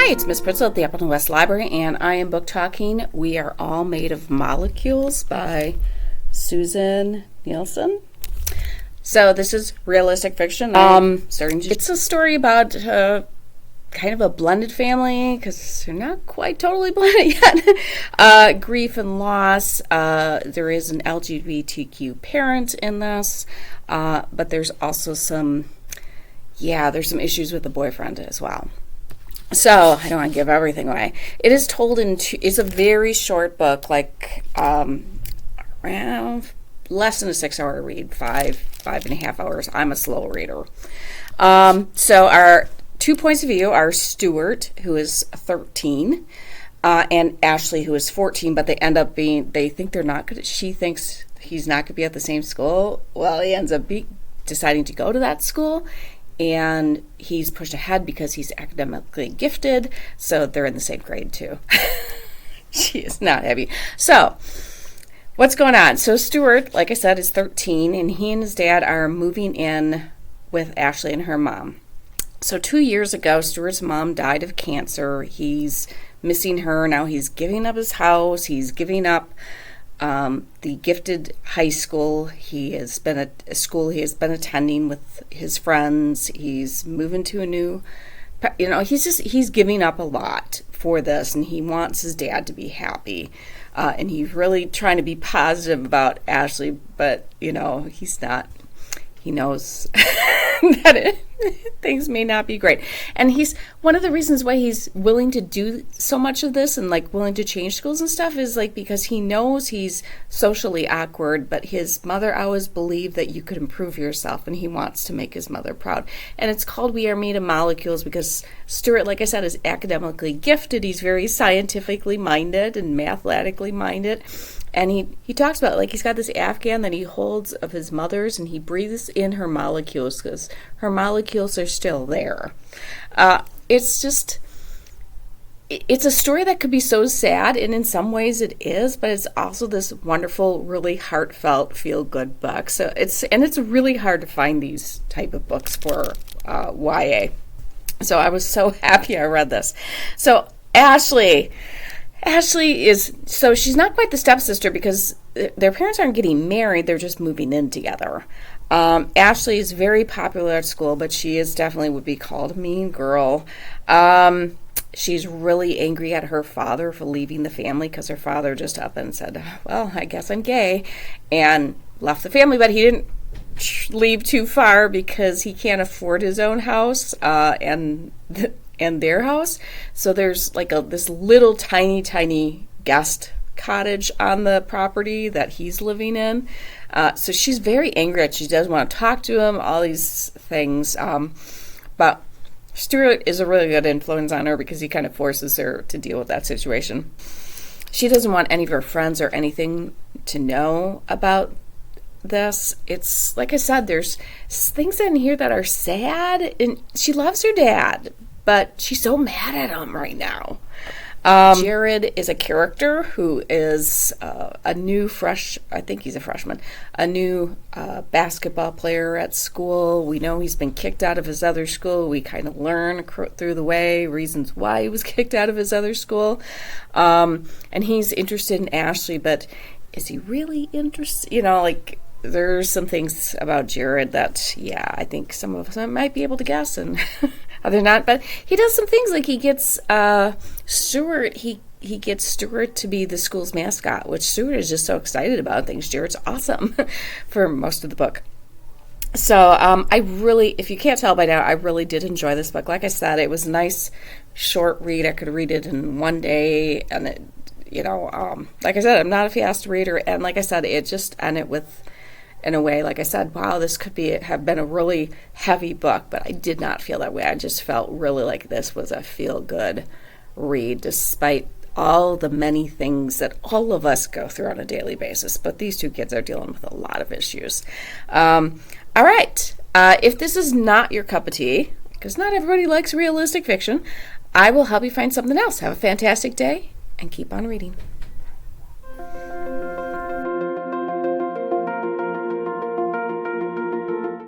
Hi, it's Miss Pritzel at the Appleton West Library, and I am book talking We Are All Made of Molecules by Susin Nielsen. So this is realistic fiction. It's a story about kind of a blended family, because they're not quite totally blended yet. Grief and loss. There is an LGBTQ parent in this, but there's also there's some issues with the boyfriend as well. So I don't want to give everything away. It is told it's a very short book, like around less than a 6-hour read, 5.5 hours. I'm a slow reader. So our 2 points of view are Stuart, who is 13, and Ashley, who is 14, but they think they're not good. She thinks he's not going to be at the same school. Well, he ends up deciding to go to that school. And he's pushed ahead because he's academically gifted, so they're in the same grade too. She is not happy. So, what's going on? So Stuart, like I said, is 13, and he and his dad are moving in with Ashley and her mom. So 2 years ago, Stuart's mom died of cancer. He's missing her. Now he's giving up his house. He's giving up the gifted high school. He has been at a school he has been attending with his friends. He's moving to a new, he's giving up a lot for this, and he wants his dad to be happy. And he's really trying to be positive about Ashley, but, he's not. He knows that things may not be great. And he's one of the reasons why he's willing to do so much of this and willing to change schools and stuff is because he knows he's socially awkward, but his mother always believed that you could improve yourself, and he wants to make his mother proud. And it's called We Are Made of Molecules because Stuart, like I said, is academically gifted. He's very scientifically minded and mathematically minded. And he talks about, he's got this Afghan that he holds of his mother's, and he breathes in her molecules because her molecules are still there. It's a story that could be so sad, and in some ways it is, but it's also this wonderful, really heartfelt, feel-good book. So it's really hard to find these type of books for YA. So I was so happy I read this. So Ashley she's not quite the stepsister because their parents aren't getting married, they're just moving in together. Ashley is very popular at school, but she is definitely would be called a mean girl. She's really angry at her father for leaving the family because her father just up and said, well, I guess I'm gay, and left the family, but he didn't leave too far because he can't afford his own house and their house. So there's this little tiny guest cottage on the property that he's living in. So she's very angry at. She doesn't want to talk to him, all these things. But Stuart is a really good influence on her because he kind of forces her to deal with that situation. She doesn't want any of her friends or anything to know about this. It's like I said, there's things in here that are sad, and she loves her dad, but she's so mad at him right now. Jared is a character who is a new I think he's a freshman, a new basketball player at school. We know he's been kicked out of his other school. We kind of learn through the way reasons why he was kicked out of his other school. And he's interested in Ashley, but is he really interested? There's some things about Jared that, I think some of us might be able to guess, and other not. But he does some things, he gets Stuart. He gets Stuart to be the school's mascot, which Stuart is just so excited about. Thinks Jared's awesome for most of the book. So if you can't tell by now, I really did enjoy this book. Like I said, it was a nice short read. I could read it in one day, and it, like I said, I'm not a fast reader, and like I said, it just ended with. In a way, like I said, wow, this could have been a really heavy book, but I did not feel that way. I just felt really like this was a feel-good read, despite all the many things that all of us go through on a daily basis. But these two kids are dealing with a lot of issues. All right. If this is not your cup of tea, because not everybody likes realistic fiction, I will help you find something else. Have a fantastic day, and keep on reading.